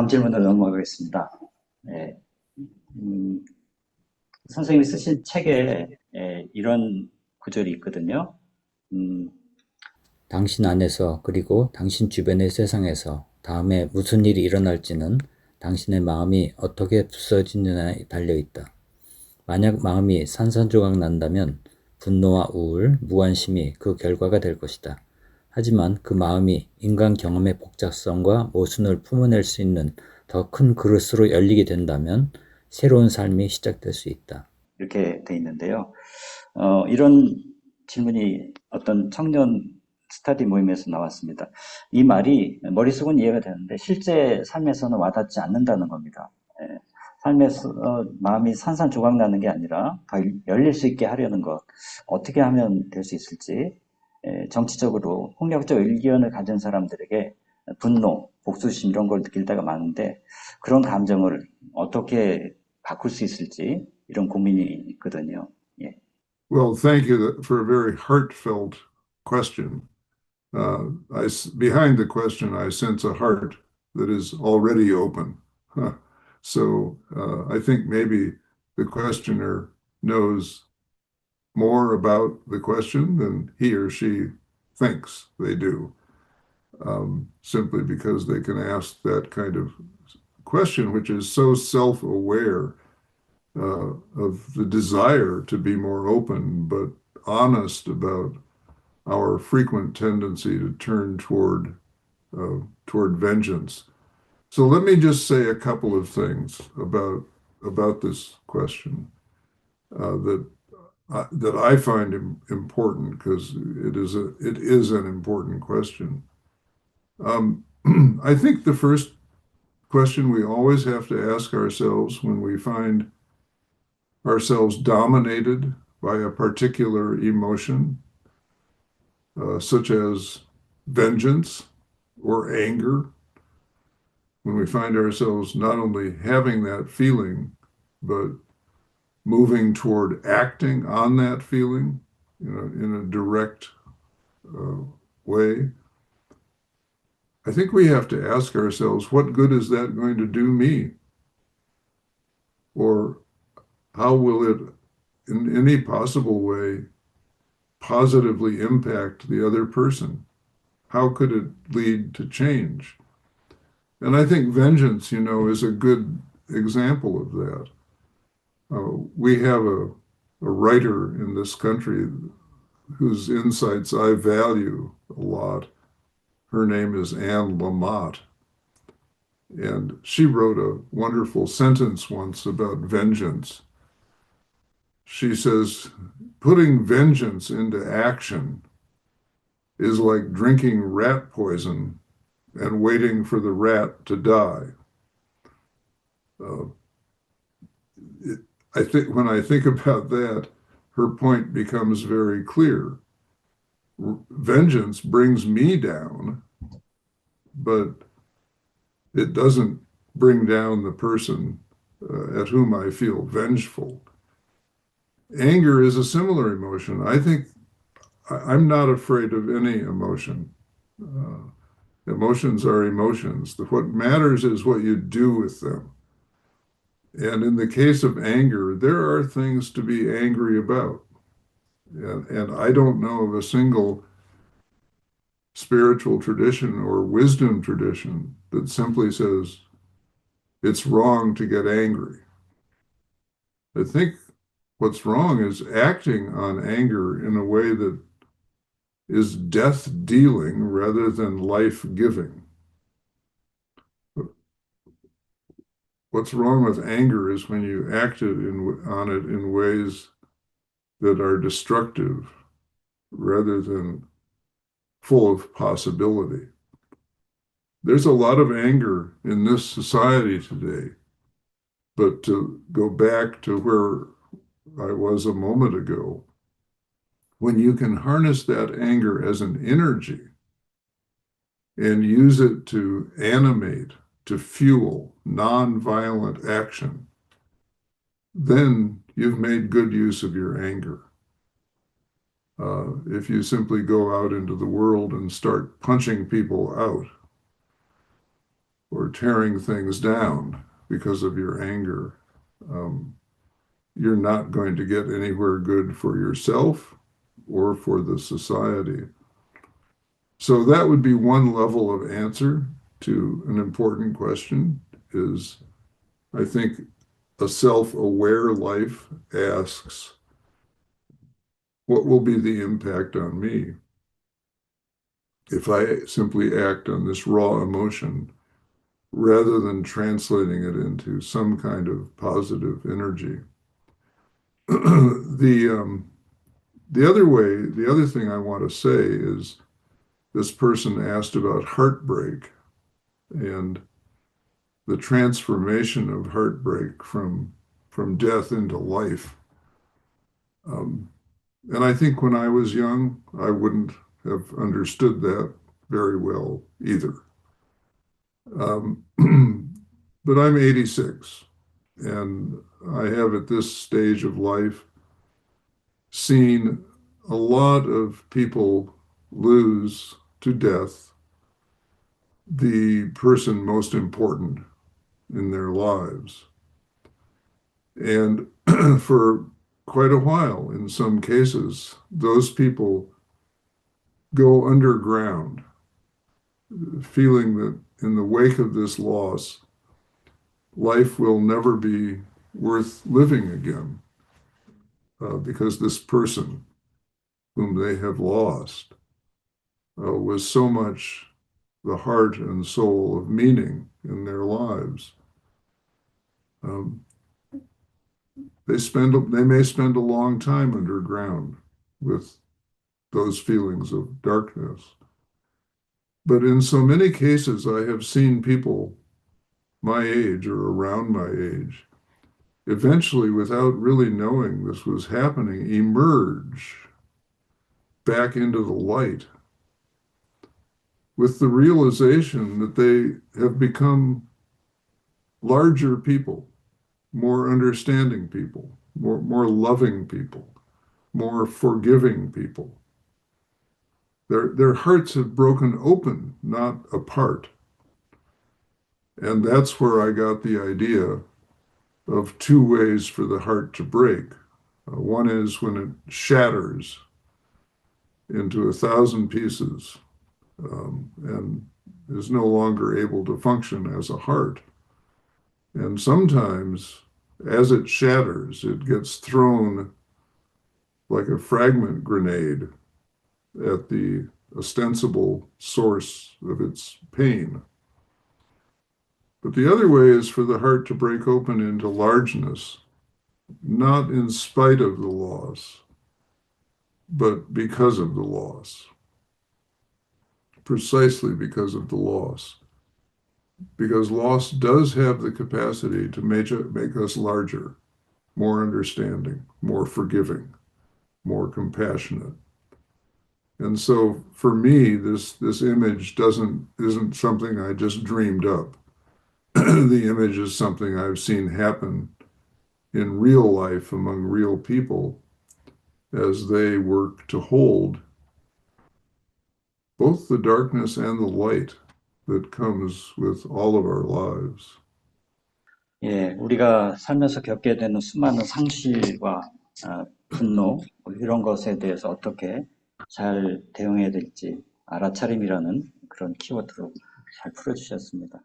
질문으로 넘어가겠습니다. 예, 음, 선생님이 쓰신 책에 이런 구절이 있거든요. 음, 당신 안에서 그리고 당신 주변의 세상에서 다음에 무슨 일이 일어날지는 당신의 마음이 어떻게 부서지느냐에 달려있다. 만약 마음이 산산조각 난다면 분노와 우울, 무관심이 그 결과가 될 것이다. 하지만 그 마음이 인간 경험의 복잡성과 모순을 품어낼 수 있는 더 큰 그릇으로 열리게 된다면 새로운 삶이 시작될 수 있다. 이렇게 돼 있는데요. 이런 질문이 어떤 청년 스터디 모임에서 나왔습니다. 이 말이 머릿속은 이해가 되는데 실제 삶에서는 와닿지 않는다는 겁니다. 삶에서 마음이 산산조각 나는 게 아니라 더 열릴 수 있게 하려는 것, 어떻게 하면 될 수 있을지, 정치적으로 폭력적 의견을 가진 사람들에게 분노, 복수심 이런 걸 느낄 때가 많은데 그런 감정을 어떻게 바꿀 수 있을지 이런 고민이 있거든요. 예. Well, thank you for a very heartfelt question. Behind the question, I sense a heart that is already open. So I think maybe the questioner knows more about the question than he or she thinks they do, simply because they can ask that kind of question, which is so self-aware of the desire to be more open, but honest about our frequent tendency to turn toward vengeance. So let me just say a couple of things about this question that I find important because it is an important question. I think the first question we always have to ask ourselves when we find ourselves dominated by a particular emotion, such as vengeance or anger, when we find ourselves not only having that feeling, but moving toward acting on that feeling, in a direct way, I think we have to ask ourselves, what good is that going to do me? Or how will it, in any possible way, positively impact the other person? How could it lead to change? And I think vengeance, is a good example of that. We have a writer in this country whose insights I value a lot. Her name is Anne Lamott. And she wrote a wonderful sentence once about vengeance. She says, putting vengeance into action is like drinking rat poison and waiting for the rat to die. I think when I think about that, her point becomes very clear. Vengeance brings me down, but it doesn't bring down the person at whom I feel vengeful. Anger is a similar emotion. I think I'm not afraid of any emotion. Emotions are emotions. What matters is what you do with them. And in the case of anger, there are things to be angry about. And I don't know of a single spiritual tradition or wisdom tradition that simply says it's wrong to get angry. I think what's wrong is acting on anger in a way that is death-dealing rather than life-giving. What's wrong with anger is when you acted on it in ways that are destructive rather than full of possibility. There's a lot of anger in this society today, but to go back to where I was a moment ago, when you can harness that anger as an energy and use it to animate, to fuel nonviolent action, then you've made good use of your anger. If you simply go out into the world and start punching people out, or tearing things down because of your anger, you're not going to get anywhere good for yourself or for the society. So that would be one level of answer to an important question is, I think, a self-aware life asks, what will be the impact on me if I simply act on this raw emotion rather than translating it into some kind of positive energy? The other thing I want to say is this person asked about heartbreak and the transformation of heartbreak from death into life. And I think when I was young, I wouldn't have understood that very well either. But I'm 86, and I have at this stage of life seen a lot of people lose to death the person most important in their lives. And for quite a while, in some cases, those people go underground, feeling that in the wake of this loss, life will never be worth living again, because this person whom they have lost was so much the heart and soul of meaning in their lives. They may spend a long time underground with those feelings of darkness. But in so many cases, I have seen people my age or around my age, eventually, without really knowing this was happening, emerge back into the light with the realization that they have become larger people, more understanding people, more loving people, more forgiving people. Their hearts have broken open, not apart. And that's where I got the idea of two ways for the heart to break. One is when it shatters into 1,000 pieces and is no longer able to function as a heart. And sometimes, as it shatters, it gets thrown like a fragment grenade at the ostensible source of its pain. But the other way is for the heart to break open into largeness, not in spite of the loss, but because of the loss, precisely because of the loss. Because loss does have the capacity to make us larger, more understanding, more forgiving, more compassionate. And so for me, this image isn't something I just dreamed up. The image is something I've seen happen in real life among real people as they work to hold both the darkness and the light that comes with all of our lives. 예, 우리가 살면서 겪게 되는 수많은 상실과 분노 이런 것에 대해서 어떻게 잘 대응해야 될지 알아차림이라는 그런 키워드로 잘 풀어주셨습니다.